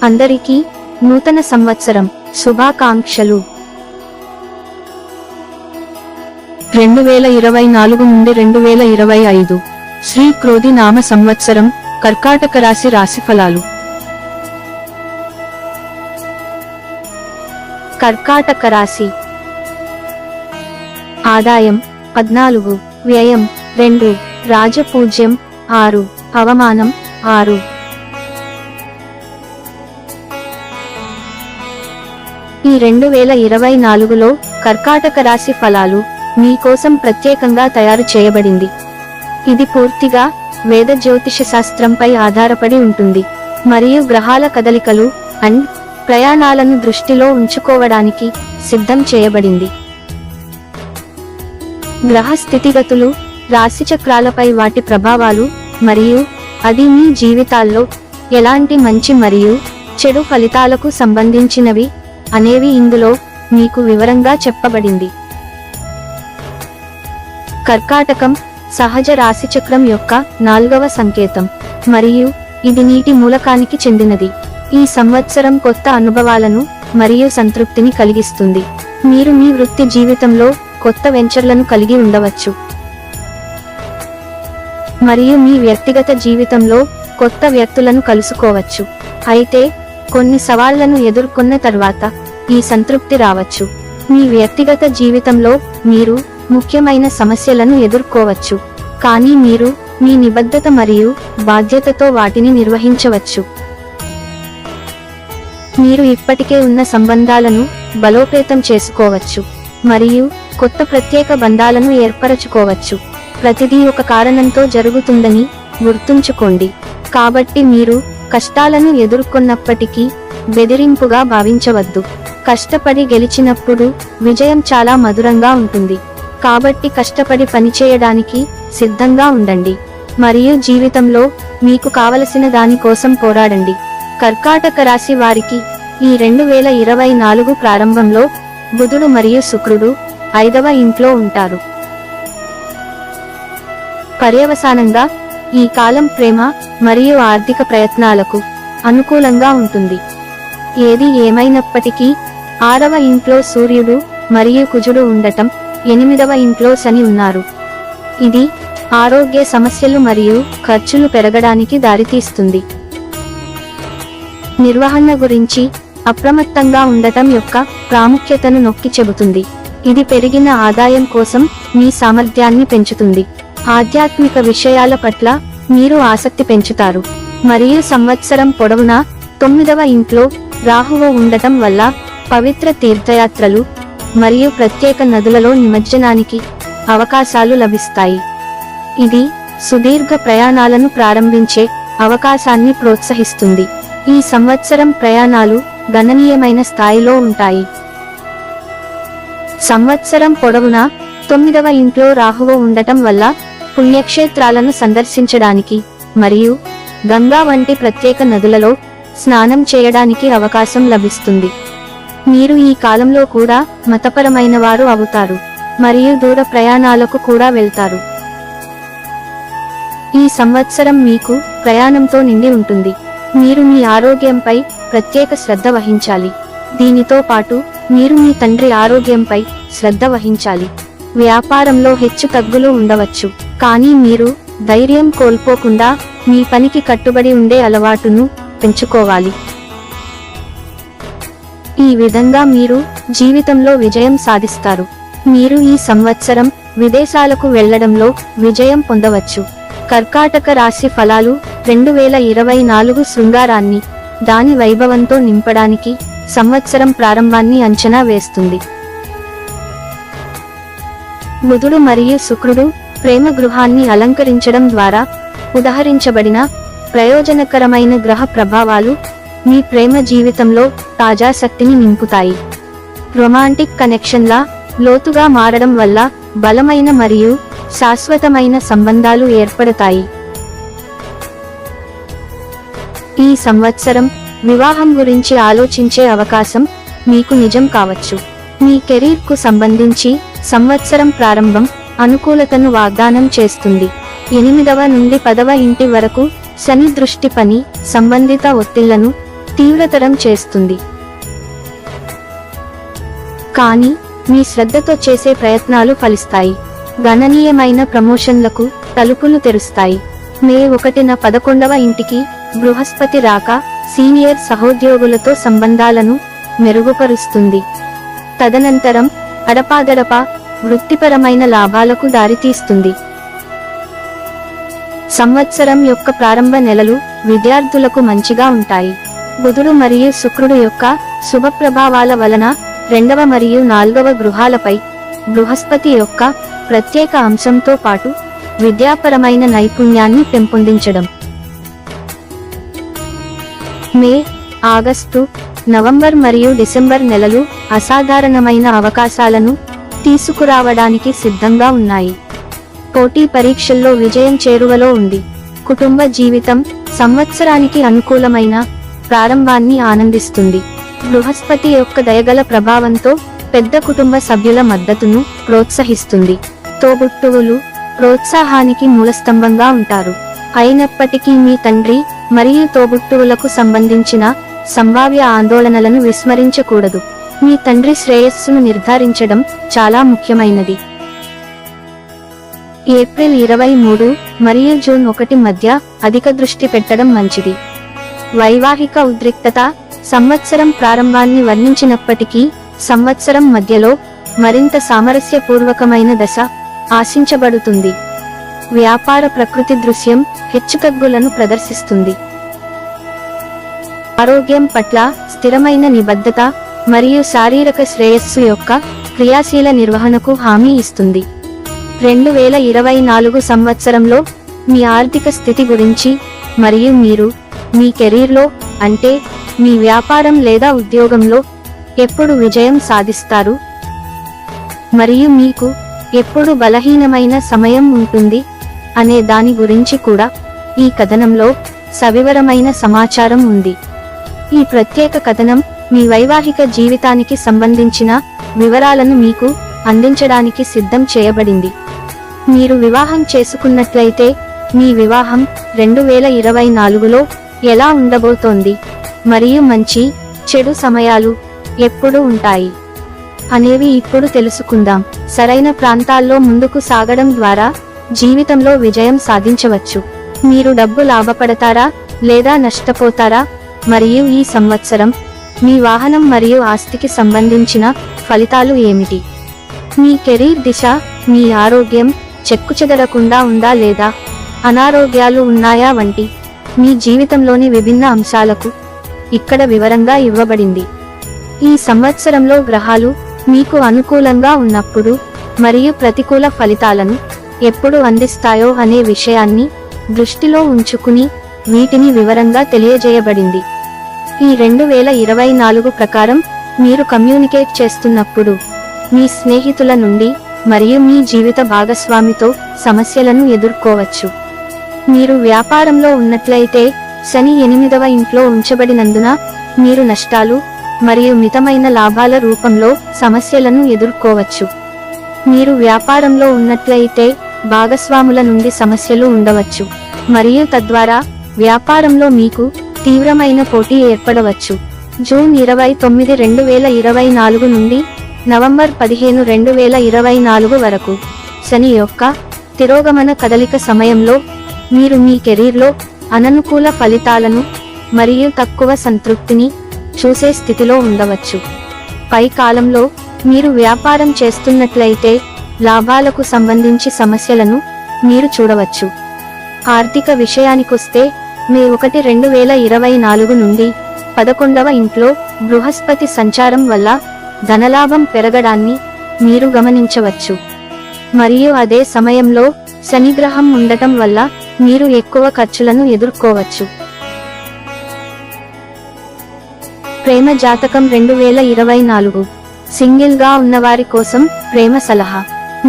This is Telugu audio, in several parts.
అందరికీ నూతన సంవత్సరం శుభాకాంక్షలు. 2024 నుండి 2025 శ్రీ క్రోధి నామ సంవత్సరం కర్కాటక రాశి రాశిఫలాలు. కర్కాటక రాశి. ఆదాయం 14, వ్యయం 2, రాజపూజ్యం 6, అవమానం 6. ఈ 2024లో కర్కాటక రాశి ఫలాలు మీకోసం ప్రత్యేకంగా తయారు చేయబడింది. ఇది పూర్తిగా వేద జ్యోతిష శాస్త్రంపై ఆధారపడి ఉంటుంది మరియు గ్రహాల కదలికలు అండ్ ప్రయాణాలను దృష్టిలో ఉంచుకోవడానికి సిద్ధం చేయబడింది. గ్రహ స్థితిగతులు, రాశిచక్రాలపై వాటి ప్రభావాలు మరియు అది మీ జీవితాల్లో ఎలాంటి మంచి మరియు చెడు ఫలితాలకు సంబంధించినవి అనేవి ఇందులో మీకు వివరంగా చెప్పబడింది. కర్కాటకం సహజ రాశిచక్రం యొక్క 4వ సంకేతం మరియు ఇది నీటి మూలకానికి చెందినది. ఈ సంవత్సరం కొత్త అనుభవాలను మరియు సంతృప్తిని కలిగిస్తుంది. మీరు మీ వృత్తి జీవితంలో కొత్త వెంచర్లను కలిగి ఉండవచ్చు మరియు మీ వ్యక్తిగత జీవితంలో కొత్త వ్యక్తులను కలుసుకోవచ్చు. అయితే కొన్ని సవాళ్లను ఎదుర్కొన్న తర్వాత ఈ సంతృప్తి రావచ్చు. మీ వ్యక్తిగత జీవితంలో మీరు ముఖ్యమైన సమస్యలను ఎదుర్కోవచ్చు, కానీ మీరు మీ నిబద్ధత మరియు బాధ్యతతో వాటిని నిర్వహించవచ్చు. మీరు ఇప్పటికే ఉన్న సంబంధాలను బలోపేతం చేసుకోవచ్చు మరియు కొత్త ప్రత్యేక బంధాలను ఏర్పరచుకోవచ్చు. ప్రతిదీ ఒక కారణంతో జరుగుతుందని గుర్తుంచుకోండి. కాబట్టి మీరు కష్టాలను ఎదుర్కొన్నప్పటికీ బెదిరింపుగా భావించవద్దు. కష్టపడి గెలిచినప్పుడు విజయం చాలా మధురంగా ఉంటుంది. కాబట్టి కష్టపడి పనిచేయడానికి సిద్ధంగా ఉండండి మరియు జీవితంలో మీకు కావలసిన దాని కోసం పోరాడండి. కర్కాటక రాశి వారికి ఈ 2024 ప్రారంభంలో బుధుడు మరియు శుక్రుడు 5వ ఇంట్లో ఉంటారు. పర్యవసానంగా ఈ కాలం ప్రేమ మరియు ఆర్థిక ప్రయత్నాలకు అనుకూలంగా ఉంటుంది. ఏది ఏమైనప్పటికీ 6వ ఇంట్లో సూర్యుడు మరియు కుజుడు ఉండటం, 8వ ఇంట్లో శని ఉన్నారు. ఇది ఆరోగ్య సమస్యలు మరియు ఖర్చులు పెరగడానికి దారితీస్తుంది. నిర్వహణ గురించి అప్రమత్తంగా ఉండటం యొక్క ప్రాముఖ్యతను నొక్కి చెబుతుంది. ఇది పెరిగిన ఆదాయం కోసం మీ సామర్థ్యాన్ని పెంచుతుంది. ఆధ్యాత్మిక విషయాల పట్ల మీరు ఆసక్తి పెంచుతారు మరియు సంవత్సరం పొడవునా 9వ ఇంట్లో రాహువు ఉండటం వల్ల పవిత్ర తీర్థయాత్రలు మరియు ప్రత్యేక నదులలో నిమజ్జనానికి అవకాశాలు లభిస్తాయి. ఇది సుదీర్ఘ ప్రయాణాలను ప్రారంభించే అవకాశాన్ని ప్రోత్సహిస్తుంది. ఈ సంవత్సరం ప్రయాణాలు గణనీయమైన స్థాయిలో ఉంటాయి. సంవత్సరం పొడవునా 9వ ఇంట్లో రాహువు ఉండటం వల్ల పుణ్యక్షేత్రాలను సందర్శించడానికి మరియు గంగా వంటి ప్రత్యేక నదులలో స్నానం చేయడానికి అవకాశం లభిస్తుంది. మీరు ఈ కాలంలో కూడా మతపరమైన వారు అవుతారు మరియు దూర ప్రయాణాలకు కూడా వెళ్తారు. ఈ సంవత్సరం మీకు ప్రయాణంతో నిండి ఉంటుంది. మీరు మీ ఆరోగ్యంపై ప్రత్యేక శ్రద్ధ వహించాలి. దీనితో పాటు మీరు మీ తండ్రి ఆరోగ్యంపై శ్రద్ధ వహించాలి. వ్యాపారంలో హెచ్చు తగ్గులు ఉండవచ్చు, కానీ మీరు ధైర్యం కోల్పోకుండా మీ పనికి కట్టుబడి ఉండే అలవాటును పెంచుకోవాలి. ఈ విధంగా మీరు జీవితంలో విజయం సాధిస్తారు. మీరు ఈ సంవత్సరం విదేశాలకు వెళ్లడంలో విజయం పొందవచ్చు. కర్కాటక రాశి ఫలాలు 2024 శృంగారాన్ని, దాని వైభవంతో నింపడానికి సంవత్సరం ప్రారంభాన్ని అంచనా వేస్తుంది. బుధుడు మరియు శుక్రుడు ప్రేమ గృహాన్ని అలంకరించడం ద్వారా ఉదహరించబడిన ప్రయోజనకరమైన గ్రహ ప్రభావాలు మీ ప్రేమ జీవితంలో తాజా శక్తిని నింపుతాయి. రొమాంటిక్ కనెక్షన్ల లోతుగా మారడం వల్ల బలమైన మరియు శాశ్వతమైన సంబంధాలు ఏర్పడతాయి. ఈ సంవత్సరం వివాహం గురించి ఆలోచించే అవకాశం మీకు నిజం కావచ్చు. మీ కెరీర్కు సంబంధించి సంవత్సరం ప్రారంభం అనుకూలతను వాగ్దానం చేస్తుంది. 8వ నుండి 10వ ఇంటి వరకు శని దృష్టి పని సంబంధిత ఒత్తిళ్లను తీవ్రతరం చేస్తుంది. కానీ మీ శ్రద్ధతో చేసే ప్రయత్నాలు ఫలిస్తాయి. గణనీయమైన ప్రమోషన్లకు తలుపులు తెరుస్తాయి. మే 1న 11వ ఇంటికి బృహస్పతి రాక సీనియర్ సహోద్యోగులతో సంబంధాలను మెరుగుపరుస్తుంది. తదనంతరం అడపాదడపా వృత్తిపరమైన లాభాలకు దారితీస్తుంది. సంవత్సరం యొక్క ప్రారంభ నెలలు విద్యార్థులకు మంచిగా ఉంటాయి. బుధుడు మరియు శుక్రుడు యొక్క శుభ ప్రభావాల వలన 2వ మరియు 4వ గృహాలపై బృహస్పతి యొక్క ప్రత్యేక అంశంతో పాటు విద్యాపరమైన నైపుణ్యాన్ని పెంపొందించడం. మే, ఆగస్టు, నవంబర్ మరియు డిసెంబర్ నెలలు అసాధారణమైన అవకాశాలను తీసుకురావడానికి సిద్ధంగా ఉన్నాయి. పోటీ పరీక్షల్లో విజయం చేరువలో ఉంది. కుటుంబ జీవితం సంవత్సరానికి అనుకూలమైన ప్రారంభాన్ని ఆనందిస్తుంది. బృహస్పతి యొక్క దయగల ప్రభావంతో పెద్ద కుటుంబ సభ్యుల మద్దతును ప్రోత్సహిస్తుంది. తోబుట్టువులు ప్రోత్సాహానికి మూలస్తంభంగా ఉంటారు. అయినప్పటికీ మీ తండ్రి మరియు తోబుట్టువులకు సంబంధించిన సంభావ్య ఆందోళనలను విస్మరించకూడదు. మీ తండ్రి శ్రేయస్సును నిర్ధారించడం చాలా ముఖ్యమైనది. ఏప్రిల్ 23 మరియు జూన్ 1 మధ్య అధిక దృష్టి పెట్టడం మంచిది. వైవాహిక ఉద్రిక్తత సంవత్సరం ప్రారంభాన్ని వర్ణించినప్పటికీ సంవత్సరం మధ్యలో మరింత సామరస్యపూర్వకమైన దశ ఆశించబడుతుంది. వ్యాపార ప్రకృతి దృశ్యం హెచ్చుతగ్గులను ప్రదర్శిస్తుంది. ఆరోగ్యం పట్ల స్థిరమైన నిబద్ధత మరియు శారీరక శ్రేయస్సు యొక్క క్రియాశీల నిర్వహణకు హామీ ఇస్తుంది. 2024 సంవత్సరంలో మీ ఆర్థిక స్థితి గురించి మరియు మీరు మీ కెరీర్లో అంటే మీ వ్యాపారం లేదా ఉద్యోగంలో ఎప్పుడు విజయం సాధిస్తారు మరియు మీకు ఎప్పుడు బలహీనమైన సమయం ఉంటుంది అనే దాని గురించి కూడా ఈ కథనంలో సవివరమైన సమాచారం ఉంది. ఈ ప్రత్యేక కథనం మీ వైవాహిక జీవితానికి సంబంధించిన వివరాలను మీకు అందించడానికి సిద్ధం చేయబడింది. మీరు వివాహం చేసుకున్నట్లయితే మీ వివాహం 2024లో ఎలా ఉండబోతోంది మరియు మంచి చెడు సమయాలు ఎప్పుడు ఉంటాయి అనేవి ఇప్పుడు తెలుసుకుందాం. సరైన ప్రాంతాల్లో ముందుకు సాగడం ద్వారా జీవితంలో విజయం సాధించవచ్చు. మీరు డబ్బు లాభపడతారా లేదా నష్టపోతారా మరియు ఈ సంవత్సరం మీ వాహనం మరియు ఆస్తికి సంబంధించిన ఫలితాలు ఏమిటి? మీ కెరీర్ దిశ, మీ ఆరోగ్యం చెక్కుచెదరకుండా ఉందా లేదా అనారోగ్యాలు ఉన్నాయా వంటి మీ జీవితంలోని విభిన్న అంశాలకు ఇక్కడ వివరంగా ఇవ్వబడింది. ఈ సంవత్సరంలో గ్రహాలు మీకు అనుకూలంగా ఉన్నప్పుడు మరియు ప్రతికూల ఫలితాలను ఎప్పుడు అందిస్తాయో అనే విషయాన్ని దృష్టిలో ఉంచుకుని వీటిని వివరంగా తెలియజేయబడింది. ఈ 2024 ప్రకారం మీరు కమ్యూనికేట్ చేస్తున్నప్పుడు మీ స్నేహితుల నుండి మరియు మీ జీవిత భాగస్వామితో సమస్యలను ఎదుర్కోవచ్చు. మీరు వ్యాపారంలో ఉన్నట్లయితే శని 8వ ఇంట్లో ఉంచబడినందున మీరు నష్టాలు మరియు మితమైన లాభాల రూపంలో సమస్యలను ఎదుర్కోవచ్చు. మీరు వ్యాపారంలో ఉన్నట్లయితే భాగస్వాముల నుండి సమస్యలు ఉండవచ్చు మరియు తద్వారా వ్యాపారంలో మీకు తీవ్రమైన పోటీ ఏర్పడవచ్చు. జూన్ 29, 2024 నుండి నవంబర్ 15, 2024 వరకు శని యొక్క తిరోగమన కదలిక సమయంలో మీరు మీ కెరీర్లో అననుకూల ఫలితాలను మరియు తక్కువ సంతృప్తిని చూసే స్థితిలో ఉండవచ్చు. పై కాలంలో మీరు వ్యాపారం చేస్తున్నట్లయితే లాభాలకు సంబంధించి సమస్యలను మీరు చూడవచ్చు. ఆర్థిక విషయానికొస్తే మే 1, 2024 నుండి 11వ ఇంట్లో బృహస్పతి సంచారం వల్ల ధనలాభం పెరగడాన్ని మీరు గమనించవచ్చు మరియు అదే సమయంలో శనిగ్రహం ఉండటం వల్ల మీరు ఎక్కువ ఖర్చులను ఎదుర్కోవచ్చు. ప్రేమ జాతకం 2024 సింగిల్గా ఉన్నవారి కోసం ప్రేమ సలహా.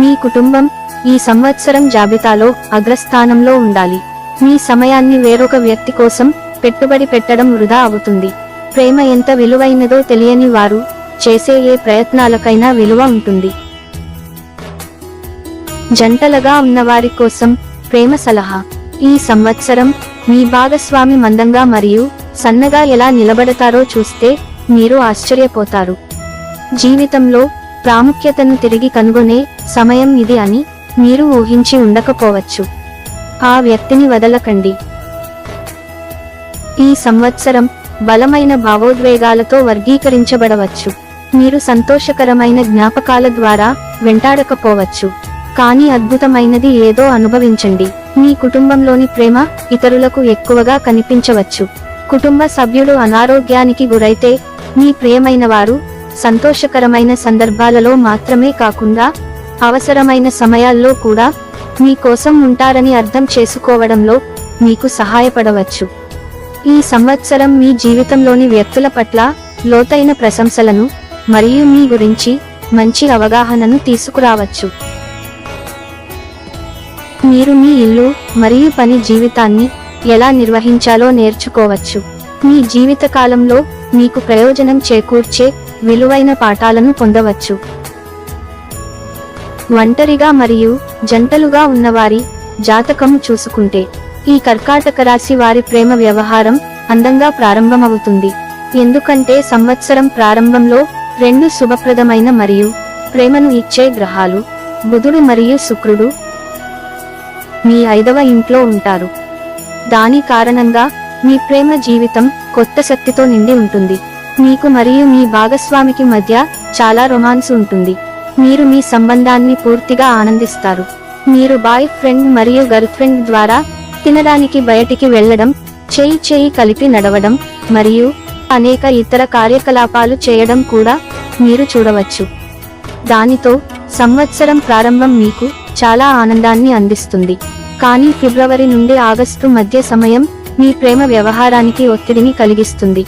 మీ కుటుంబం ఈ సంవత్సరం జాబితాలో అగ్రస్థానంలో ఉండాలి. మీ సమయాన్ని వేరొక వ్యక్తి కోసం పెట్టుబడి పెట్టడం వృధా అవుతుంది. ప్రేమ ఎంత విలువైనదో తెలియని వారు చేసే ఏ ప్రయత్నాలకైనా విలువ ఉంటుంది. జంటలుగా ఉన్నవారి కోసం ప్రేమ సలహా. ఈ సంవత్సరం మీ భాగస్వామి మందంగా మరియు సన్నగా ఎలా నిలబడతారో చూస్తే మీరు ఆశ్చర్యపోతారు. జీవితంలో ప్రాముఖ్యతను తిరిగి కనుగొనే సమయం ఇది అని మీరు ఊహించి ఉండకపోవచ్చు. ఆ వ్యక్తిని వదలకండి. ఈ సంవత్సరం బలమైన భావోద్వేగాలతో వర్గీకరించబడవచ్చు. మీరు సంతోషకరమైన జ్ఞాపకాల ద్వారా వెంటాడకపోవచ్చు, కానీ అద్భుతమైనది ఏదో అనుభవించండి. మీ కుటుంబంలోని ప్రేమ ఇతరులకు ఎక్కువగా కనిపించవచ్చు. కుటుంబ సభ్యుడు అనారోగ్యానికి గురైతే మీ ప్రియమైన వారు సంతోషకరమైన సందర్భాలలో మాత్రమే కాకుండా అవసరమైన సమయాల్లో కూడా మీ కోసం ఉంటారని అర్థం చేసుకోవడంలో మీకు సహాయపడవచ్చు. ఈ సంవత్సరం మీ జీవితంలోని వ్యక్తుల పట్ల లోతైన ప్రశంసలను మరియు మీ గురించి మంచి అవగాహనను తీసుకురావచ్చు. మీరు మీ ఇల్లు మరియు పని జీవితాన్ని ఎలా నిర్వహించాలో నేర్చుకోవచ్చు. మీ జీవితకాలంలో మీకు ప్రయోజనం చేకూర్చే విలువైన పాఠాలను పొందవచ్చు. ఒంటరిగా మరియు జంటలుగా ఉన్నవారి జాతకము చూసుకుంటే ఈ కర్కాటక రాశి వారి ప్రేమ వ్యవహారం అందంగా ప్రారంభమవుతుంది. ఎందుకంటే సంవత్సరం ప్రారంభంలో రెండు శుభప్రదమైన మరియు ప్రేమను ఇచ్చే గ్రహాలు బుధుడు మరియు శుక్రుడు మీ 5వ ఇంట్లో ఉంటారు. దాని కారణంగా మీ ప్రేమ జీవితం కొత్త శక్తితో నిండి ఉంటుంది. మీకు మరియు మీ భాగస్వామికి మధ్య చాలా రొమాన్స్ ఉంటుంది. మీరు మీ సంబంధాన్ని పూర్తిగా ఆనందిస్తారు. మీరు బాయ్ ఫ్రెండ్ మరియు గర్ల్ ఫ్రెండ్ ద్వారా తినడానికి బయటికి వెళ్లడం, చేయి కలిపి నడవడం మరియు అనేక ఇతర కార్యకలాపాలు చేయడం కూడా మీరు చూడవచ్చు. దానితో సంవత్సరం ప్రారంభం మీకు చాలా ఆనందాన్ని అందిస్తుంది. కానీ ఫిబ్రవరి నుండి ఆగస్టు మధ్య సమయం మీ ప్రేమ వ్యవహారానికి ఒత్తిడిని కలిగిస్తుంది.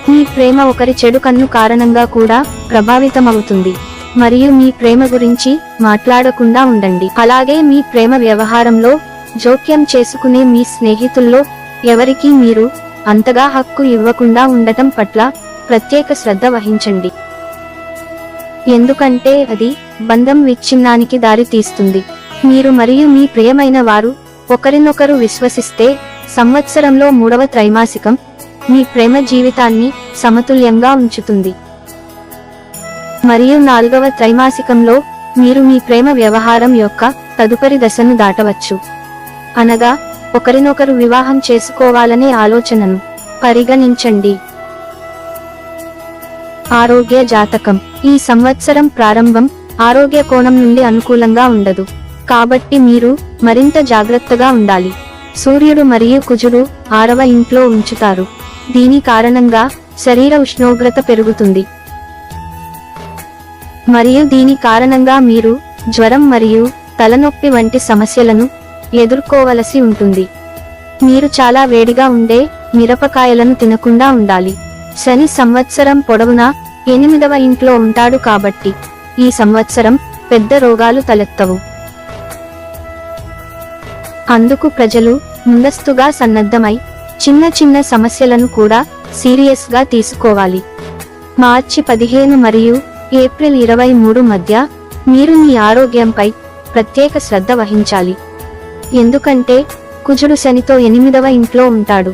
మీ ప్రేమ ఒకరి చెడు కన్ను కారణంగా కూడా ప్రభావితమవుతుంది మరియు మీ ప్రేమ గురించి మాట్లాడకుండా ఉండండి. అలాగే మీ ప్రేమ వ్యవహారంలో జోక్యం చేసుకునే మీ స్నేహితుల్లో ఎవరికీ మీరు అంతగా హక్కు ఇవ్వకుండా ఉండటం పట్ల ప్రత్యేక శ్రద్ధ వహించండి. ఎందుకంటే అది బంధం విచ్ఛిన్నానికి దారి తీస్తుంది. మీరు మరియు మీ ప్రియమైన వారు ఒకరినొకరు విశ్వసిస్తే సంవత్సరంలో 3వ త్రైమాసికం మీ ప్రేమ జీవితాన్ని సమతుల్యంగా ఉంచుతుంది. మరియు 4వ త్రైమాసికంలో మీరు మీ ప్రేమ వ్యవహారం యొక్క తదుపరి దశను దాటవచ్చు, అనగా ఒకరినొకరు వివాహం చేసుకోవాలనే ఆలోచనను పరిగణించండి. ఆరోగ్య జాతకం. ఈ సంవత్సరం ప్రారంభం ఆరోగ్య కోణం నుండి అనుకూలంగా ఉండదు, కాబట్టి మీరు మరింత జాగ్రత్తగా ఉండాలి. సూర్యుడు మరియు కుజుడు 6వ ఇంట్లో ఉంచుతారు. దీని కారణంగా శరీర ఉష్ణోగ్రత పెరుగుతుంది మరియు దీని కారణంగా మీరు జ్వరం మరియు తలనొప్పి వంటి సమస్యలను ఎదుర్కోవలసి ఉంటుంది. మీరు చాలా వేడిగా ఉండే మిరపకాయలను తినకుండా ఉండాలి. శని సంవత్సరం పొడవునా 8వ ఇంట్లో ఉంటాడు కాబట్టి ఈ సంవత్సరం పెద్ద రోగాలు తలెత్తవు. అందుకు ప్రజలు ముందస్తుగా సన్నద్ధమై చిన్న సమస్యలను కూడా సీరియస్ గా తీసుకోవాలి. మార్చి 15 మరియు ఏప్రిల్ 23 మధ్య మీరు మీ ఆరోగ్యంపై ప్రత్యేక శ్రద్ధ వహించాలి. ఎందుకంటే కుజుడు శనితో 8వ ఇంట్లో ఉంటాడు.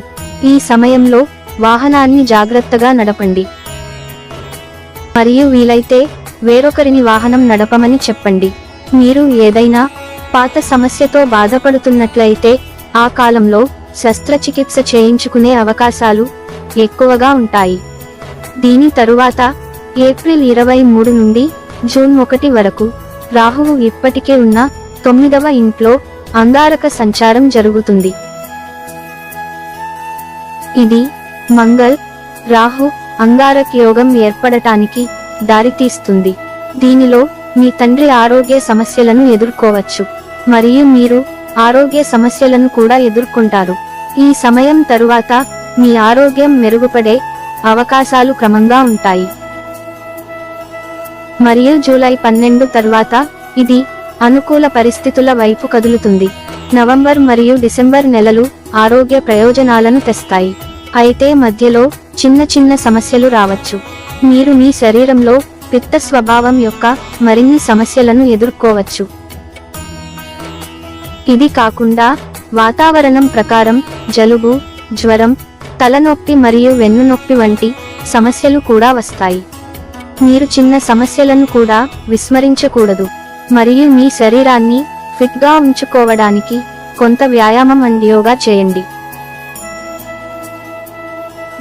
ఈ సమయంలో వాహనాన్ని జాగ్రత్తగా నడపండి మరియు వీలైతే వేరొకరిని వాహనం నడపమని చెప్పండి. మీరు ఏదైనా పాత సమస్యతో బాధపడుతున్నట్లయితే ఆ కాలంలో శస్త్రచికిత్స చేయించుకునే అవకాశాలు ఎక్కువగా ఉంటాయి. దీని తరువాత ఏప్రిల్ 23 నుండి జూన్ 1 వరకు రాహువు ఇప్పటికే ఉన్న 9వ ఇంట్లో అంగారక సంచారం జరుగుతుంది. ఇది మంగళ్ రాహు అంగారక్ యోగం ఏర్పడటానికి దారితీస్తుంది. దీనిలో మీ తండ్రి ఆరోగ్య సమస్యలను ఎదుర్కోవచ్చు మరియు మీరు ఆరోగ్య సమస్యలను కూడా ఎదుర్కొంటారు. ఈ సమయం తరువాత మీ ఆరోగ్యం మెరుగుపడే అవకాశాలు క్రమంగా ఉంటాయి. మరియు జూలై 12 తర్వాత ఇది అనుకూల పరిస్థితుల వైపు కదులుతుంది. నవంబర్ మరియు డిసెంబర్ నెలలు ఆరోగ్య ప్రయోజనాలను తెస్తాయి, అయితే మధ్యలో చిన్న సమస్యలు రావచ్చు. మీరు మీ శరీరంలో పిత్త స్వభావం యొక్క మరిన్ని సమస్యలను ఎదుర్కోవచ్చు. ఇది కాకుండా వాతావరణం ప్రకారం జలుబు, జ్వరం, తలనొప్పి మరియు వెన్నునొప్పి వంటి సమస్యలు కూడా వస్తాయి. మీరు చిన్న సమస్యలను కూడా విస్మరించకూడదు మరియు మీ శరీరాన్ని ఫిట్గా ఉంచుకోవడానికి కొంత వ్యాయామం అండ్ యోగా చేయండి.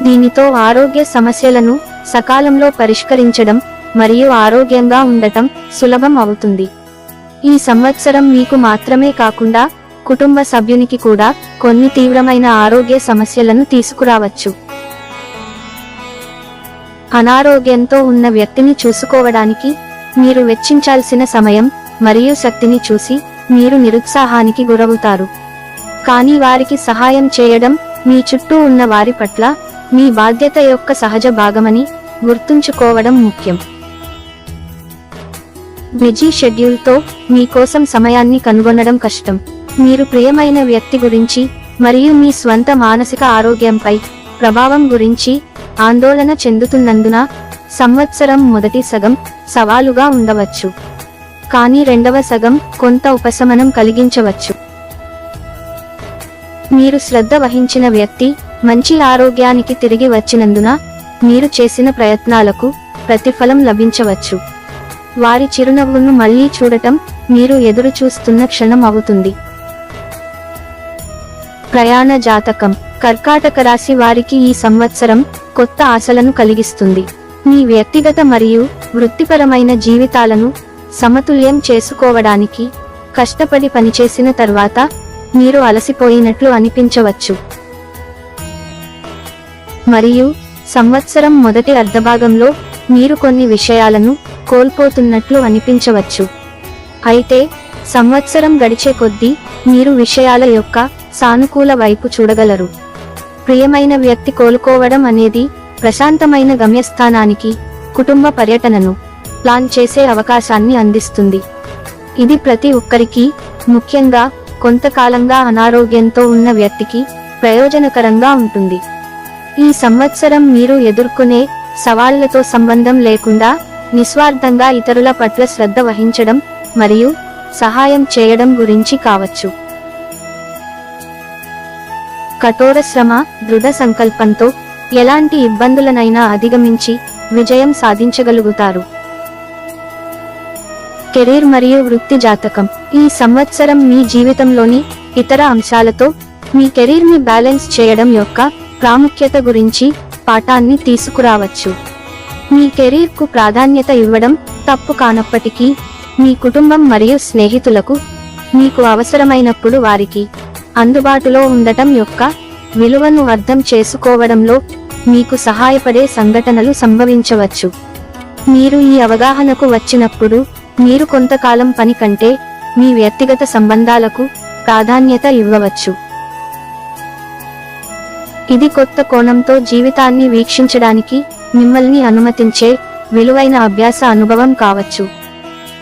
దీనితో ఆరోగ్య సమస్యలను సకాలంలో పరిష్కరించడం మరియు ఆరోగ్యంగా ఉండటం సులభం అవుతుంది. ఈ సంవత్సరం మీకు మాత్రమే కాకుండా కుటుంబ సభ్యునికి కూడా కొన్ని తీవ్రమైన ఆరోగ్య సమస్యలను తీసుకురావచ్చు. అనారోగ్యంతో ఉన్న వ్యక్తిని చూసుకోవడానికి మీరు వెచ్చించాల్సిన సమయం మరియు శక్తిని చూసి మీరు నిరుత్సాహానికి గురవుతారు. కానీ వారికి సహాయం చేయడం మీ చుట్టూ ఉన్న వారి పట్ల మీ బాధ్యత యొక్క సహజ భాగమని గుర్తుంచుకోవడం ముఖ్యం. బిజీ షెడ్యూల్తో మీకోసం సమయాన్ని కనుగొనడం కష్టం. మీరు ప్రియమైన వ్యక్తి గురించి మరియు మీ స్వంత మానసిక ఆరోగ్యంపై ప్రభావం గురించి ఆందోళన చెందుతున్నందున సంవత్సరం మొదటి సగం సవాలుగా ఉండవచ్చు, కానీ రెండవ సగం కొంత ఉపశమనం కలిగించవచ్చు. మీరు శ్రద్ధ వహించిన వ్యక్తి మంచి ఆరోగ్యానికి తిరిగి వచ్చినందున మీరు చేసిన ప్రయత్నాలకు ప్రతిఫలం లభించవచ్చు. వారి చిరునవ్వును మళ్లీ చూడటం మీరు ఎదురు చూస్తున్న క్షణం అవుతుంది. ప్రయాణ జాతకం. కర్కాటక రాశి వారికి ఈ సంవత్సరం కొత్త ఆశలను కలిగిస్తుంది. మీ వ్యక్తిగత మరియు వృత్తిపరమైన జీవితాలను సమతుల్యం చేసుకోవడానికి కష్టపడి పనిచేసిన తర్వాత మీరు అలసిపోయినట్లు అనిపించవచ్చు మరియు సంవత్సరం మొదటి అర్ధభాగంలో మీరు కొన్ని విషయాలను కోల్పోతున్నట్లు అనిపించవచ్చు. అయితే సంవత్సరం గడిచే కొద్దీ మీరు విషయాల యొక్క సానుకూల వైపు చూడగలరు. ప్రియమైన వ్యక్తి కోలుకోవడం అనేది ప్రశాంతమైన గమ్యస్థానానికి కుటుంబ పర్యటనను ప్లాన్ చేసే అవకాశాన్ని అందిస్తుంది. ఇది ప్రతి ఒక్కరికి, ముఖ్యంగా కొంతకాలంగా అనారోగ్యంతో ఉన్న వ్యక్తికి ప్రయోజనకరంగా ఉంటుంది. ఈ సంవత్సరం మీరు ఎదుర్కొనే సవాళ్లతో సంబంధం లేకుండా నిస్వార్థంగా ఇతరుల పట్ల శ్రద్ధ వహించడం మరియు సహాయం చేయడం గురించి కావచ్చు. కఠోర శ్రమ, దృఢ సంకల్పంతో ఎలాంటి ఇబ్బందులనైనా అధిగమించి విజయం సాధించగలుగుతారు. కెరీర్ మరియు వృత్తి జాతకం. ఈ సంవత్సరం మీ జీవితంలోని ఇతర అంశాలతో మీ కెరీర్ని బ్యాలెన్స్ చేయడం యొక్క ప్రాముఖ్యత గురించి పాఠాన్ని తీసుకురావచ్చు. మీ కెరీర్కు ప్రాధాన్యత ఇవ్వడం తప్పు కానప్పటికీ, మీ కుటుంబం మరియు స్నేహితులకు మీకు అవసరమైనప్పుడు వారికి అందుబాటులో ఉండటం యొక్క విలువను అర్థం చేసుకోవడంలో మీకు సహాయపడే సంఘటనలు సంభవించవచ్చు. మీరు ఈ అవగాహనకు వచ్చినప్పుడు మీరు కొంతకాలం పని కంటే మీ వ్యక్తిగత సంబంధాలకు ప్రాధాన్యత ఇవ్వవచ్చు. ఇది కొత్త కోణంతో జీవితాన్ని వీక్షించడానికి మిమ్మల్ని అనుమతించే విలువైన అభ్యాస అనుభవం కావచ్చు.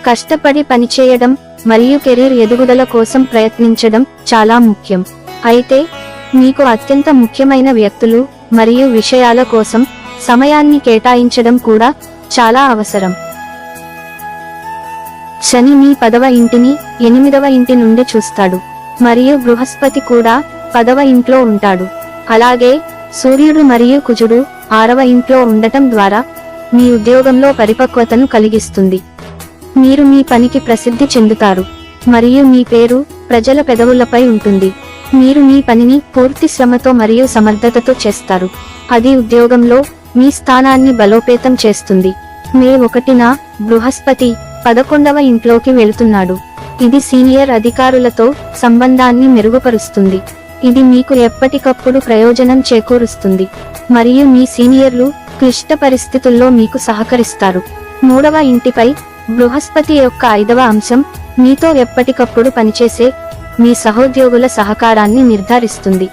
కష్టపడి పనిచేయడం మరియు కెరీర్ ఎదుగుదల కోసం ప్రయత్నించడం చాలా ముఖ్యం. అయితే మీకు అత్యంత ముఖ్యమైన వ్యక్తులు మరియు విషయాల కోసం సమయాన్ని కేటాయించడం కూడా చాలా అవసరం. శని మీ 10వ ఇంటిని 8వ ఇంటి నుండి చూస్తాడు మరియు బృహస్పతి కూడా 10వ ఇంట్లో ఉంటాడు. అలాగే సూర్యుడు మరియు కుజుడు 6వ ఇంట్లో ఉండటం ద్వారా మీ ఉద్యోగంలో పరిపక్వతను కలిగిస్తుంది. మీరు మీ పనికి ప్రసిద్ధి చెందుతారు మరియు మీ పేరు ప్రజల పెదవులపై ఉంటుంది. మీరు మీ పనిని పూర్తి శ్రమతో మరియు సమర్థతతో చేస్తారు. అది ఉద్యోగంలో మీ స్థానాన్ని బలోపేతం చేస్తుంది. మే 1న బృహస్పతి 11వ ఇంట్లోకి వెళుతున్నాడు. ఇది సీనియర్ అధికారులతో సంబంధాన్ని మెరుగుపరుస్తుంది. ఇది మీకు ఎప్పటికప్పుడు ప్రయోజనం చేకూరుస్తుంది మరియు మీ సీనియర్లు క్లిష్ట పరిస్థితుల్లో మీకు సహకరిస్తారు. 3వ ఇంటిపై బృహస్పతి యొక్క 5వ అంశం మీతో ఎప్పటికప్పుడు పనిచేసే మీ సహోద్యోగుల సహకారాన్ని నిర్ధారిస్తుంది.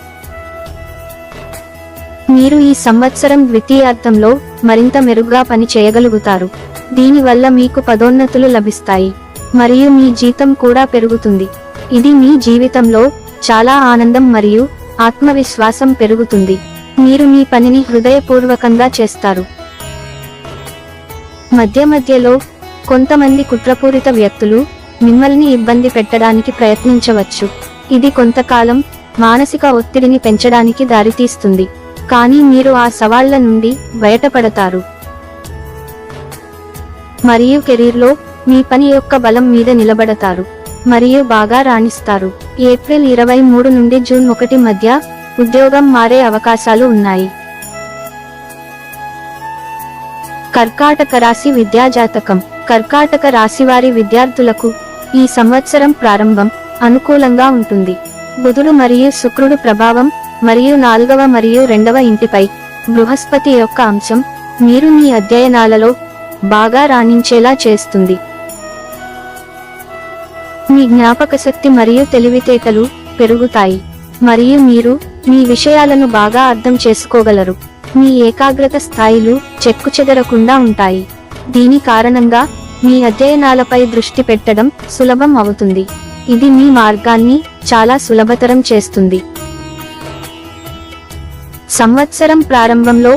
మీరు ఈ సంవత్సరం ద్వితీయార్థంలో మరింత మెరుగ్గా పని చేయగలుగుతారు. దీనివల్ల మీకు పదోన్నతులు లభిస్తాయి మరియు మీ జీతం కూడా పెరుగుతుంది. ఇది మీ జీవితంలో చాలా ఆనందం మరియు ఆత్మవిశ్వాసం పెరుగుతుంది. మీరు మీ పనిని హృదయపూర్వకంగా చేస్తారు. మధ్యలో కొంతమంది కుట్రపూరిత వ్యక్తులు మిమ్మల్ని ఇబ్బంది పెట్టడానికి ప్రయత్నించవచ్చు. ఇది కొంతకాలం మానసిక ఒత్తిడిని పెంచడానికి దారితీస్తుంది. కానీ మీరు ఆ సవాళ్ల నుండి బయటపడతారు మరియు కెరీర్లో మీ పని యొక్క బలం మీద నిలబడతారు మరియు బాగా రాణిస్తారు. ఏప్రిల్ 23 నుండి జూన్ 1 మధ్య ఉద్యోగం మారే అవకాశాలు ఉన్నాయి. కర్కాటక రాశి విద్యా జాతకం. కర్కాటక రాశివారి విద్యార్థులకు ఈ సంవత్సరం ప్రారంభం అనుకూలంగా ఉంటుంది. బుధుడు మరియు శుక్రుడు ప్రభావం మరియు 4వ మరియు 2వ ఇంటిపై బృహస్పతి యొక్క అంశం మీరు మీ అధ్యయనాలలో బాగా రాణించేలా చేస్తుంది. మీ జ్ఞాపకశక్తి మరియు తెలివితేటలు పెరుగుతాయి మరియు మీరు మీ విషయాలను బాగా అర్థం చేసుకోగలరు. మీ ఏకాగ్రత స్థాయిలు చెక్కుచెదరకుండా ఉంటాయి. దీని కారణంగా మీ అధ్యయనాలపై దృష్టి పెట్టడం సులభం అవుతుంది. ఇది మీ మార్గాన్ని చాలా సులభతరం చేస్తుంది. సంవత్సరం ప్రారంభంలో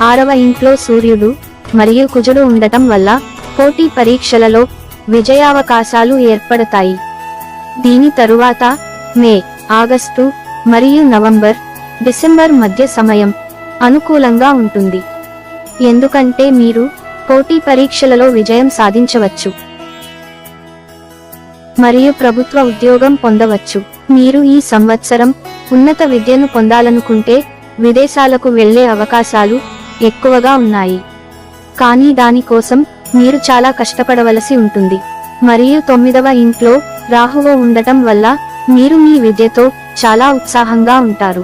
6వ ఇంట్లో సూర్యుడు మరియు కుజుడు ఉండటం వల్ల పోటీ పరీక్షలలో విజయావకాశాలు ఏర్పడతాయి. దీని తరువాత మే, ఆగస్టు మరియు నవంబర్, డిసెంబర్ మధ్య సమయం అనుకూలంగా ఉంటుంది, ఎందుకంటే మీరు పోటీ పరీక్షలలో విజయం సాధించవచ్చు మరియు ప్రభుత్వ ఉద్యోగం పొందవచ్చు. మీరు ఈ సంవత్సరం ఉన్నత విద్యను పొందాలనుకుంటే విదేశాలకు వెళ్లే అవకాశాలు ఎక్కువగా ఉన్నాయి. కానీ దాని కోసం మీరు చాలా కష్టపడవలసి ఉంటుంది. మరియు 9వ ఇంట్లో రాహువు ఉండటం వల్ల మీరు మీ విద్యతో చాలా ఉత్సాహంగా ఉంటారు.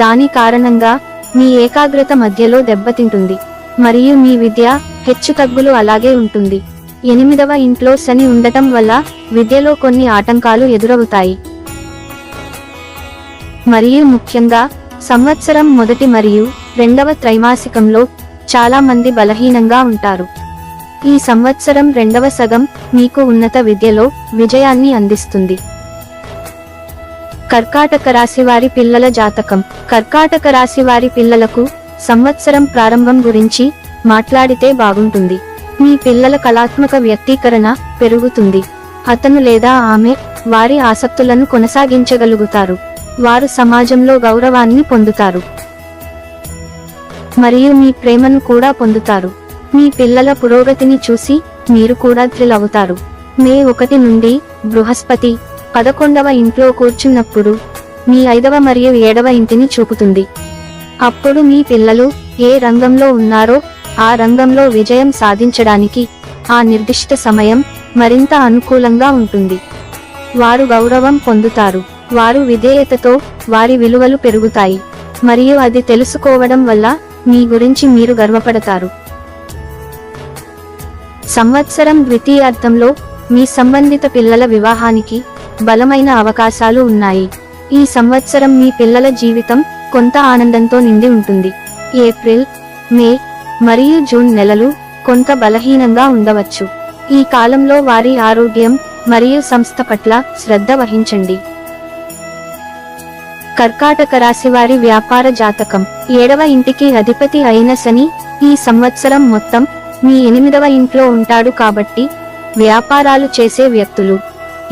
దాని కారణంగా మీ ఏకాగ్రత మధ్యలో దెబ్బతింటుంది మరియు మీ విద్య హెచ్చుతగ్గులు అలాగే ఉంటుంది. 8వ ఇంట్లో శని ఉండటం వల్ల విద్యలో కొన్ని ఆటంకాలు ఎదురవుతాయి మరియు ముఖ్యంగా సంవత్సరం మొదటి మరియు 2వ త్రైమాసికంలో చాలా మంది బలహీనంగా ఉంటారు. ఈ సంవత్సరం 2వ సగం మీకు ఉన్నత విద్యలో విజయాన్ని అందిస్తుంది. కర్కాటక రాశివారి పిల్లల జాతకం. కర్కాటక రాశివారి పిల్లలకు సంవత్సరం ప్రారంభం గురించి మాట్లాడితే బాగుంటుంది. మీ పిల్లల కళాత్మక వ్యక్తీకరణ పెరుగుతుంది. అతను లేదా ఆమె వారి ఆసక్తులను కొనసాగించగలుగుతారు. వారు సమాజంలో గౌరవాన్ని పొందుతారు మరియు మీ ప్రేమను కూడా పొందుతారు. మీ పిల్లల పురోగతిని చూసి మీరు కూడా థ్రిల్ అవుతారు. మే 1 నుండి బృహస్పతి 11వ ఇంట్లో కూర్చున్నప్పుడు మీ 5వ మరియు 7వ ఇంటిని చూపుతుంది. అప్పుడు మీ పిల్లలు ఏ రంగంలో ఉన్నారో ఆ రంగంలో విజయం సాధించడానికి ఆ నిర్దిష్ట సమయం మరింత అనుకూలంగా ఉంటుంది. వారు గౌరవం పొందుతారు. వారు విధేయతతో వారి విలువలు పెరుగుతాయి మరియు అది తెలుసుకోవడం వల్ల మీ గురించి మీరు గర్వపడతారు. సంవత్సరం ద్వితీయార్థంలో మీ సంబంధిత పిల్లల వివాహానికి బలమైన అవకాశాలు ఉన్నాయి. ఈ సంవత్సరం మీ పిల్లల జీవితం కొంత ఆనందంతో నిండి ఉంటుంది. ఏప్రిల్, మే మరియు జూన్ నెలలు కొంత బలహీనంగా ఉండవచ్చు. ఈ కాలంలో వారి ఆరోగ్యం మరియు సంస్థ పట్ల శ్రద్ధ వహించండి. కర్కాటక రాశివారి వ్యాపార జాతకం. 7వ ఇంటికి అధిపతి అయిన శని ఈ సంవత్సరం మొత్తం మీ 8వ ఇంట్లో ఉంటాడు కాబట్టి వ్యాపారాలు చేసే వ్యక్తులు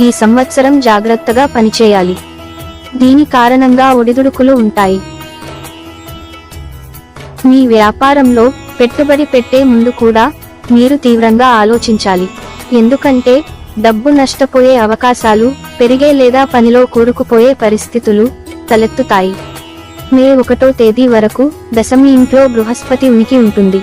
ఈ సంవత్సరం జాగ్రత్తగా పనిచేయాలి. దీని కారణంగా ఒడిదుడుకులు ఉంటాయి. మీ వ్యాపారంలో పెట్టుబడి పెట్టే ముందు కూడా మీరు తీవ్రంగా ఆలోచించాలి, ఎందుకంటే డబ్బు నష్టపోయే అవకాశాలు పెరిగే లేదా పనిలో కూరుకుపోయే పరిస్థితులు తలెత్తుతాయి. మే 1వ తేదీ వరకు దశమి ఇంట్లో బృహస్పతి ఉనికి ఉంటుంది.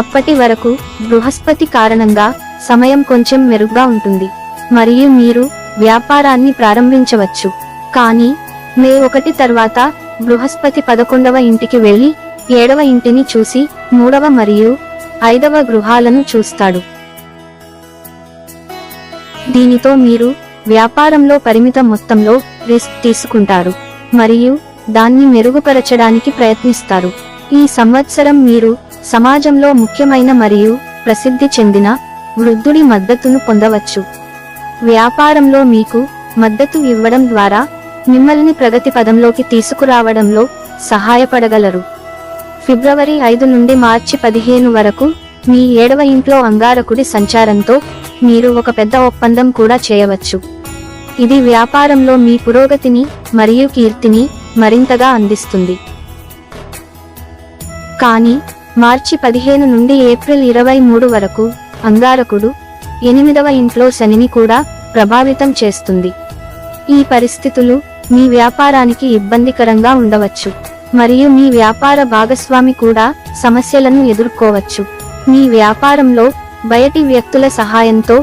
అప్పటి వరకు బృహస్పతి కారణంగా సమయం కొంచెం మెరుగ్గా ఉంటుంది మరియు మీరు వ్యాపారాన్ని ప్రారంభించవచ్చు. కానీ మే 1 తర్వాత బృహస్పతి 11వ ఇంటికి వెళ్లి 7వ ఇంటిని చూసి 3వ మరియు 5వ గృహాలను చూస్తాడు. దీనితో మీరు వ్యాపారంలో పరిమిత మొత్తంలో రిస్క్ తీసుకుంటారు మరియు దాన్ని మెరుగుపరచడానికి ప్రయత్నిస్తారు. ఈ సంవత్సరం మీరు సమాజంలో ముఖ్యమైన మరియు ప్రసిద్ధి చెందిన వృద్ధుడి మద్దతును పొందవచ్చు. వ్యాపారంలో మీకు మద్దతు ఇవ్వడం ద్వారా మిమ్మల్ని ప్రగతి పదంలోకి తీసుకురావడంలో సహాయపడగలరు. ఫిబ్రవరి 5 నుండి మార్చి 15 వరకు మీ 7వ ఇంట్లో అంగారకుడి సంచారంతో మీరు ఒక పెద్ద ఒప్పందం కూడా చేయవచ్చు. ఇది వ్యాపారంలో మీ పురోగతిని మరియు కీర్తిని మరింతగా అందిస్తుంది. కానీ మార్చి 15 నుండి ఏప్రిల్ 23 వరకు అంగారకుడు 8వ ఇంట్లో శనిని కూడా ప్రభావితం చేస్తుంది. ఈ పరిస్థితులు మీ వ్యాపారానికి ఇబ్బందికరంగా ఉండవచ్చు మరియు మీ వ్యాపార భాగస్వామి కూడా సమస్యలను ఎదుర్కోవచ్చు. మీ వ్యాపారంలో బయటి వ్యక్తుల సహాయంతో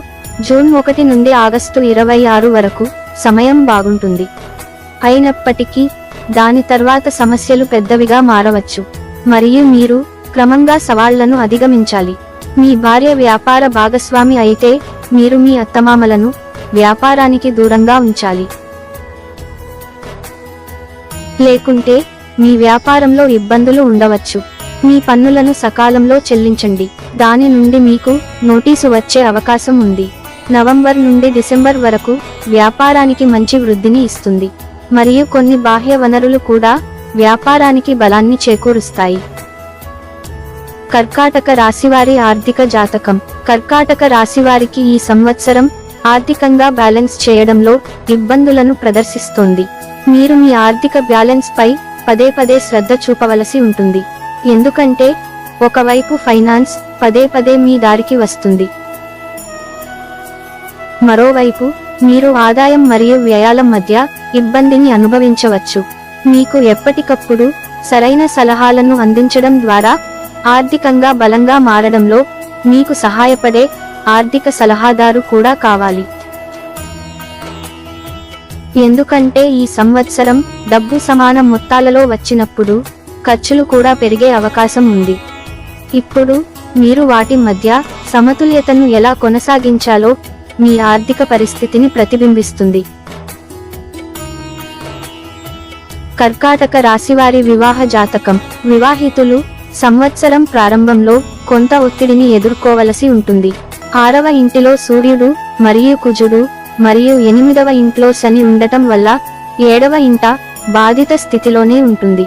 జూన్ 1 నుండి ఆగస్టు 26 వరకు సమయం బాగుంటుంది. అయినప్పటికీ దాని తర్వాత సమస్యలు పెద్దవిగా మారవచ్చు మరియు మీరు క్రమంగా సవాళ్లను అధిగమించాలి. మీ భార్య వ్యాపార భాగస్వామి అయితే మీరు మీ అత్తమామలను వ్యాపారానికి దూరంగా ఉంచాలి. లేకుంటే మీ వ్యాపారంలో ఇబ్బందులు ఉండవచ్చు. మీ పన్నులను సకాలంలో చెల్లించండి. దాని నుండి మీకు నోటీసు వచ్చే అవకాశం ఉంది. నవంబర్ నుండి డిసెంబర్ వరకు వ్యాపారానికి మంచి వృద్ధిని ఇస్తుంది మరియు కొన్ని బాహ్య వనరులు కూడా వ్యాపారానికి బలాన్ని చేకూరుస్తాయి. కర్కాటక రాశివారి ఆర్థిక జాతకం. కర్కాటక రాశివారికి ఈ సంవత్సరం ఆర్థికంగా బ్యాలెన్స్ చేయడంలో ఇబ్బందులను ప్రదర్శిస్తోంది. మీరు మీ ఆర్థిక బ్యాలెన్స్ పై పదే శ్రద్ధ చూపవలసి ఉంటుంది. ఎందుకంటే ఒకవైపు ఫైనాన్స్ పదే మీ దారికి వస్తుంది. మరోవైపు మీరు ఆదాయం మరియు వ్యయాల మధ్య ఇబ్బందిని అనుభవించవచ్చు. మీకు ఎప్పటికప్పుడు సరైన సలహాలను అందించడం ద్వారా ఆర్థికంగా బలంగా మారడంలో మీకు సహాయపడే ఆర్థిక సలహాదారు కూడా కావాలి. ఎందుకంటే ఈ సంవత్సరం డబ్బు సమాన మొత్తాలలో వచ్చినప్పుడు ఖర్చులు కూడా పెరిగే అవకాశం ఉంది. ఇప్పుడు మీరు వాటి మధ్య సమతుల్యతను ఎలా కొనసాగించాలో మీ ఆర్థిక పరిస్థితిని ప్రతిబింబిస్తుంది. కర్కాటక రాశివారి వివాహ జాతకం. వివాహితులు సంవత్సరం ప్రారంభంలో కొంత ఒత్తిడిని ఎదుర్కోవలసి ఉంటుంది. 6వ ఇంటిలో సూర్యుడు మరియు కుజుడు మరియు 8వ ఇంట్లో శని ఉండటం వల్ల 7వ ఇంట బాధిత స్థితిలోనే ఉంటుంది.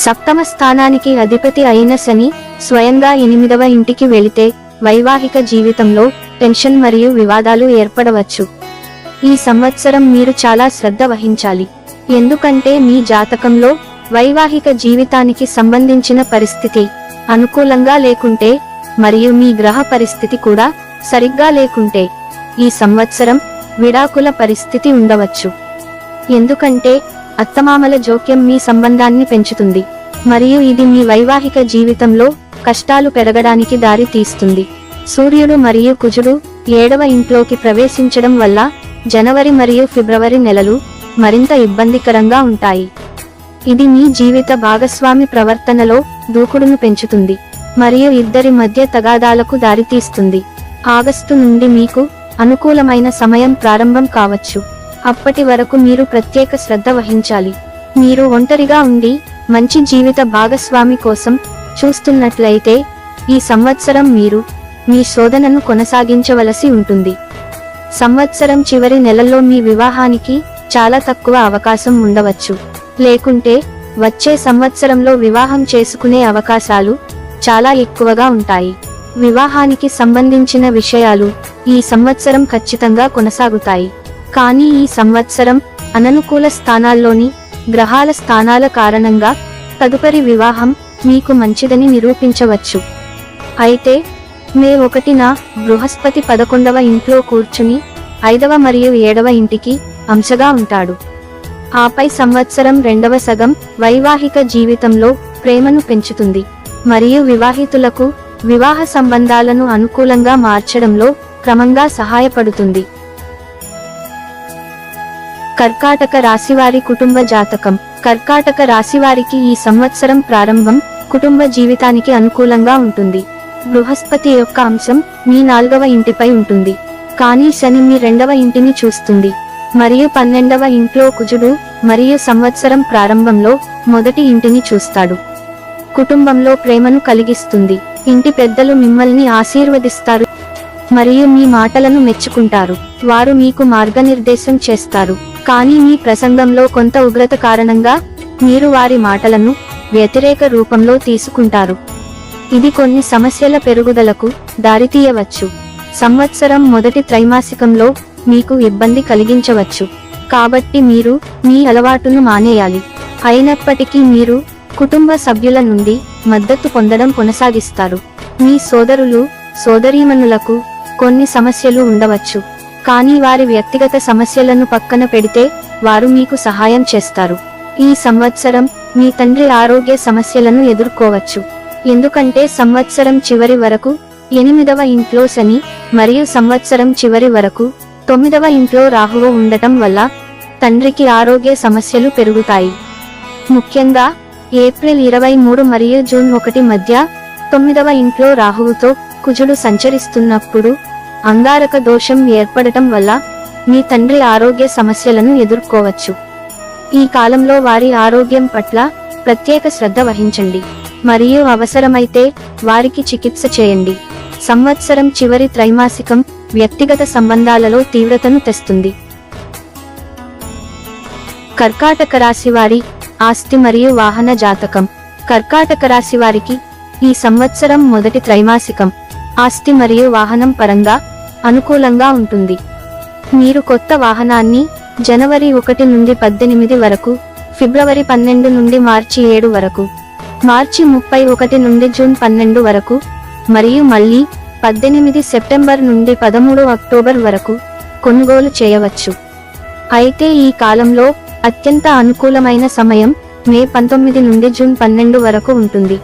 సప్తమ స్థానానికి అధిపతి అయిన శని స్వయంగా 8వ ఇంటికి వెళితే వైవాహిక జీవితంలో టెన్షన్ మరియు వివాదాలు ఏర్పడవచ్చు. ఈ సంవత్సరం మీరు చాలా శ్రద్ధ వహించాలి. ఎందుకంటే మీ జాతకంలో వైవాహిక జీవితానికి సంబంధించిన పరిస్థితి అనుకూలంగా లేకుంటే మరియు మీ గ్రహ పరిస్థితి కూడా సరిగ్గా లేకుంటే ఈ సంవత్సరం విడాకుల పరిస్థితి ఉండవచ్చు. ఎందుకంటే అత్తమామల జోక్యం మీ సంబంధాన్ని పెంచుతుంది మరియు ఇది మీ వైవాహిక జీవితంలో కష్టాలు పెరగడానికి దారి తీస్తుంది. సూర్యుడు మరియు కుజుడు 7వ ఇంట్లోకి ప్రవేశించడం వల్ల జనవరి మరియు ఫిబ్రవరి నెలలు మరింత ఇబ్బందికరంగా ఉంటాయి. ఇది మీ జీవిత భాగస్వామి ప్రవర్తనలో దూకుడును పెంచుతుంది మరియు ఇద్దరి మధ్య తగాదాలకు దారితీస్తుంది. ఆగస్టు నుండి మీకు అనుకూలమైన సమయం ప్రారంభం కావచ్చు. అప్పటి వరకు మీరు ప్రత్యేక శ్రద్ధ వహించాలి. మీరు ఒంటరిగా ఉండి మంచి జీవిత భాగస్వామి కోసం చూస్తున్నట్లయితే ఈ సంవత్సరం మీరు మీ శోధనను కొనసాగించవలసి ఉంటుంది. సంవత్సరం చివరి నెలల్లో మీ వివాహానికి చాలా తక్కువ అవకాశం ఉండవచ్చు. లేకుంటే వచ్చే సంవత్సరంలో వివాహం చేసుకునే అవకాశాలు చాలా ఎక్కువగా ఉంటాయి. వివాహానికి సంబంధించిన విషయాలు ఈ సంవత్సరం ఖచ్చితంగా కొనసాగుతాయి. కానీ ఈ సంవత్సరం అననుకూల స్థానాల్లోని గ్రహాల స్థానాల కారణంగా తదుపరి వివాహం మీకు మంచిదని నిరూపించవచ్చు. అయితే మే 1న బృహస్పతి 11వ ఇంట్లో కూర్చుని 5వ మరియు 7వ ఇంటికి అంశగా ఉంటాడు. ఆపై సంవత్సరం 2వ సగం వైవాహిక జీవితంలో ప్రేమను పెంచుతుంది మరియు వివాహితులకు వివాహ సంబంధాలను అనుకూలంగా మార్చడంలో క్రమంగా సహాయపడుతుంది. కర్కాటక రాశివారి కుటుంబ జాతకం. కర్కాటక రాశివారికి ఈ సంవత్సరం ప్రారంభం కుటుంబ జీవితానికి అనుకూలంగా ఉంటుంది. బృహస్పతి యొక్క అంశం మీ 4వ ఇంటిపై ఉంటుంది, కానీ శని మీ 2వ ఇంటిని చూస్తుంది మరియు 12వ ఇంట్లో కుజుడు మరియు సంవత్సరం ప్రారంభంలో మొదటి ఇంటిని చూస్తాడు. కుటుంబంలో ప్రేమను కలిగిస్తుంది. ఇంటి పెద్దలు మిమ్మల్ని ఆశీర్వదిస్తారు మరియు మీ మాటలను మెచ్చుకుంటారు. వారు మీకు మార్గనిర్దేశం చేస్తారు, కానీ మీ ప్రసంగంలో కొంత ఉగ్రత కారణంగా మీరు వారి మాటలను వ్యతిరేక రూపంలో తీసుకుంటారు. ఇది కొన్ని సమస్యల పెరుగుదలకు దారితీయవచ్చు. సంవత్సరం మొదటి త్రైమాసికంలో మీకు ఇబ్బంది కలిగించవచ్చు, కాబట్టి మీరు మీ అలవాటును మానేయాలి. అయినప్పటికీ మీరు కుటుంబ సభ్యుల నుండి మద్దతు పొందడం కొనసాగిస్తారు. మీ సోదరులు సోదరీమణులకు కొన్ని సమస్యలు ఉండవచ్చు, కానీ వారి వ్యక్తిగత సమస్యలను పక్కన పెడితే వారు మీకు సహాయం చేస్తారు. ఈ సంవత్సరం మీ తండ్రి ఆరోగ్య సమస్యలను ఎదుర్కోవచ్చు, ఎందుకంటే సంవత్సరం చివరి వరకు 8వ ఇంట్లో శని మరియు సంవత్సరం చివరి వరకు 9వ ఇంట్లో రాహువు ఉండటం వల్ల తండ్రికి ఆరోగ్య సమస్యలు పెరుగుతాయి. ముఖ్యంగా ఏప్రిల్ 23 మరియు జూన్ 1 మధ్య 9వ ఇంట్లో రాహువుతో కుజుడు సంచరిస్తున్నప్పుడు అంగారక దోషం ఏర్పడటం వల్ల మీ తండ్రి ఆరోగ్య సమస్యలను ఎదుర్కోవచ్చు. ఈ కాలంలో వారి ఆరోగ్యం పట్ల ప్రత్యేక శ్రద్ధ వహించండి మరియు అవసరమైతే వారికి చికిత్స చేయండి. సంవత్సరం చివరి త్రైమాసికం వ్యక్తిగత సంబంధాలలో తీవ్రతను తెస్తుంది. కర్కాటక రాశి వారి ఆస్తి మరియు వాహన జాతకం. కర్కాటక రాశి వారికి ఈ సంవత్సరం మొదటి త్రైమాసికం ఆస్తి మరియు వాహనం పరంగా అనుకూలంగా ఉంటుంది. మీరు కొత్త వాహనాన్ని జనవరి 1 నుండి 18 వరకు, ఫిబ్రవరి 12 నుండి మార్చి 7 వరకు, మార్చి 31 నుండి జూన్ 12 వరకు మరియు మళ్ళీ 18 సెప్టెంబర్ నుండి 13 అక్టోబర్ వరకు కొనుగోలు చేయవచ్చు. అయితే ఈ కాలంలో అత్యంత అనుకూలమైన సమయం మే 19 నుండి జూన్ 12 వరకు ఉంటుంది.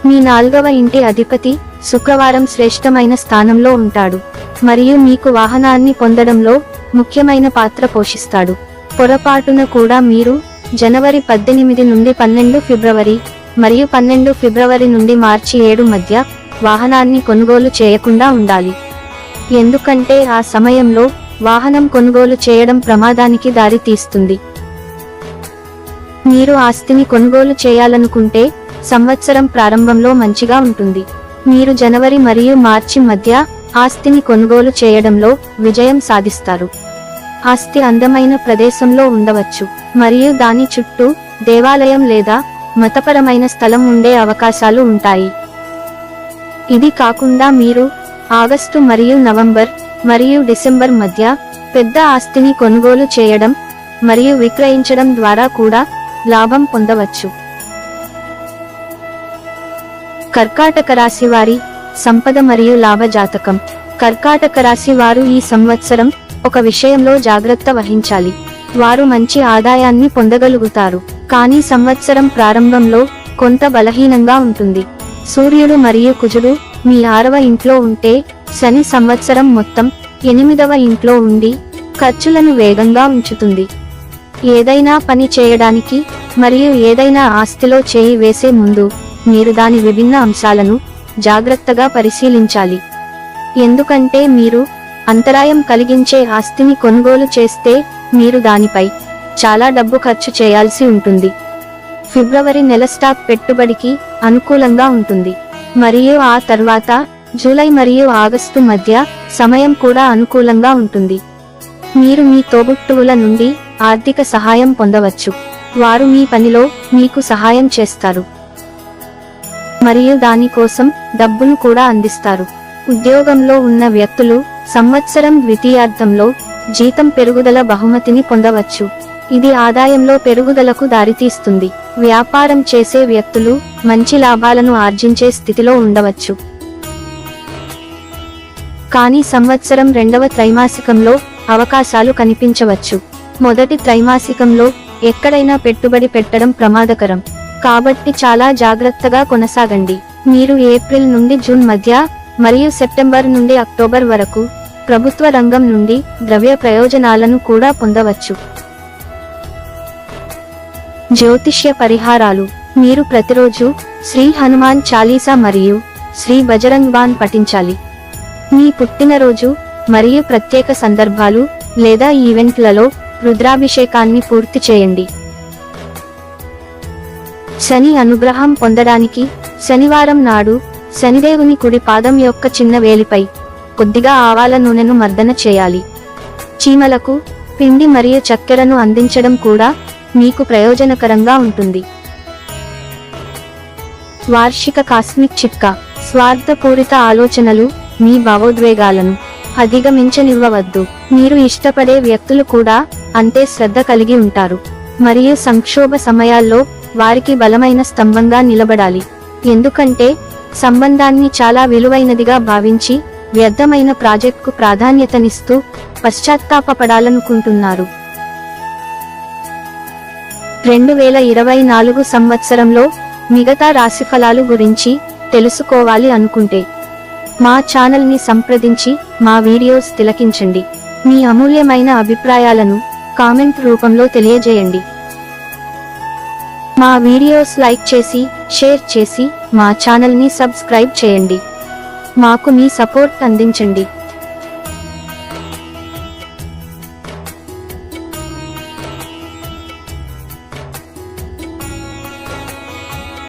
మీ 4వ ఇంటి అధిపతి శుక్రవారం శ్రేష్టమైన స్థానంలో ఉంటాడు మరియు మీకు వాహనాన్ని పొందడంలో ముఖ్యమైన పాత్ర పోషిస్తాడు. పొరపాటున కూడా మీరు జనవరి 18 నుండి 12 ఫిబ్రవరి మరియు 12 ఫిబ్రవరి నుండి మార్చి 7 మధ్య వాహనాన్ని కొనుగోలు చేయకుండా ఉండాలి, ఎందుకంటే ఆ సమయంలో వాహనం కొనుగోలు చేయడం ప్రమాదానికి దారి తీస్తుంది. మీరు ఆస్తిని కొనుగోలు చేయాలనుకుంటే సంవత్సరం ప్రారంభంలో మంచిగా ఉంటుంది. మీరు జనవరి మరియు మార్చి మధ్య ఆస్తిని కొనుగోలు చేయడంలో విజయం సాధిస్తారు. ఆస్తి అందమైన ప్రదేశంలో ఉండవచ్చు మరియు దాని చుట్టూ దేవాలయం లేదా మతపరమైన స్థలం ఉండే అవకాశాలు ఉంటాయి. ఇది కాకుండా మీరు ఆగస్టు మరియు నవంబర్ మరియు డిసెంబర్ మధ్య పెద్ద ఆస్తిని కొనుగోలు చేయడం మరియు విక్రయించడం ద్వారా కూడా లాభం పొందవచ్చు. కర్కాటక రాశి వారి సంపద మరియు లాభ జాతకం. కర్కాటక రాశి వారు ఈ సంవత్సరం ఒక విషయంలో జాగ్రత్త వహించాలి. వారు మంచి ఆదాయాన్ని పొందగలుగుతారు, కానీ సంవత్సరం ప్రారంభంలో కొంత బలహీనంగా ఉంటుంది. సూర్యుడు మరియు కుజుడు మీ 6వ ఇంట్లో ఉంటే శని సంవత్సరం మొత్తం 8వ ఇంట్లో ఉండి ఖర్చులను వేగంగా ఉంచుతుంది. ఏదైనా పని చేయడానికి మరియు ఏదైనా ఆస్తిలో చేయి వేసే ముందు మీరు దాని విభిన్న అంశాలను జాగ్రత్తగా పరిశీలించాలి, ఎందుకంటే మీరు అంతరాయం కలిగించే ఆస్తిని కొనుగోలు చేస్తే మీరు దానిపై చాలా డబ్బు ఖర్చు చేయాల్సి ఉంటుంది. ఫిబ్రవరి నెల స్టాక్ పెట్టుబడికి అనుకూలంగా ఉంటుంది మరియు ఆ తర్వాత జూలై మరియు ఆగస్టు మధ్య సమయం కూడా అనుకూలంగా ఉంటుంది. మీరు మీ తోబుట్టువుల నుండి ఆర్థిక సహాయం పొందవచ్చు. వారు మీ పనిలో మీకు సహాయం చేస్తారు మరియు దాని కోసం డబ్బును కూడా అందిస్తారు. ఉద్యోగంలో ఉన్న వ్యక్తులు సంవత్సరం ద్వితీయార్థంలో జీతం పెరుగుదల బహుమతిని పొందవచ్చు. ఇది ఆదాయంలో పెరుగుదలకు దారితీస్తుంది. వ్యాపారం చేసే వ్యక్తులు మంచి లాభాలను ఆర్జించే స్థితిలో ఉండవచ్చు. కానీ సంవత్సరం 2వ త్రైమాసికంలో అవకాశాలు కనిపించవచ్చు. మొదటి త్రైమాసికంలో ఎక్కడైనా పెట్టుబడి పెట్టడం ప్రమాదకరం, కాబట్టి చాలా జాగ్రత్తగా కొనసాగండి. మీరు ఏప్రిల్ నుండి జూన్ మధ్య మరియు సెప్టెంబర్ నుండి అక్టోబర్ వరకు ప్రభుత్వ రంగం నుండి ద్రవ్య ప్రయోజనాలను కూడా పొందవచ్చు. జ్యోతిష్య పరిహారాలు. మీరు ప్రతిరోజు శ్రీ హనుమాన్ చాలీసా మరియు శ్రీ బజరంగ్ బాన్ పఠించాలి. మీ పుట్టినరోజు మరియు ప్రత్యేక సందర్భాలు లేదా ఈవెంట్లలో రుద్రాభిషేకాన్ని పూర్తి చేయండి. శని అనుగ్రహం పొందడానికి శనివారం నాడు శనిదేవుని కుడి పాదం యొక్క చిన్న వేలిపై కొద్దిగా ఆవాల నూనెను మర్దన చేయాలి. చీమలకు పిండి మరియు చక్కెరను అందించడం కూడా మీకు ప్రయోజనకరంగా ఉంటుంది. వార్షిక కాస్మిక్ చిట్కా. స్వార్థపూరిత ఆలోచనలు మీ భావోద్వేగాలను అధిగమించనివ్వవద్దు. మీరు ఇష్టపడే వ్యక్తులు కూడా అంతే శ్రద్ధ కలిగి ఉంటారు, మరియు సంక్షోభ సమయాల్లో వారికి బలమైన స్తంభంగా నిలబడాలి. ఎందుకంటే సంబంధాన్ని చాలా విలువైనదిగా భావించి వ్యర్థమైన ప్రాజెక్టుకు ప్రాధాన్యతనిస్తూ పశ్చాత్తాపపడాలనుకుంటున్నారు. 2024 సంవత్సరంలో మిగతా రాశిఫలాలు గురించి తెలుసుకోవాలి అనుకుంటే మా ఛానల్ని సంప్రదించి మా వీడియోస్ తిలకించండి. మీ అమూల్యమైన అభిప్రాయాలను కామెంట్ రూపంలో తెలియజేయండి. మా వీడియోస్ లైక్ చేసి షేర్ చేసి మా ఛానల్ని సబ్స్క్రైబ్ చేయండి. మాకు మీ సపోర్ట్ అందించండి.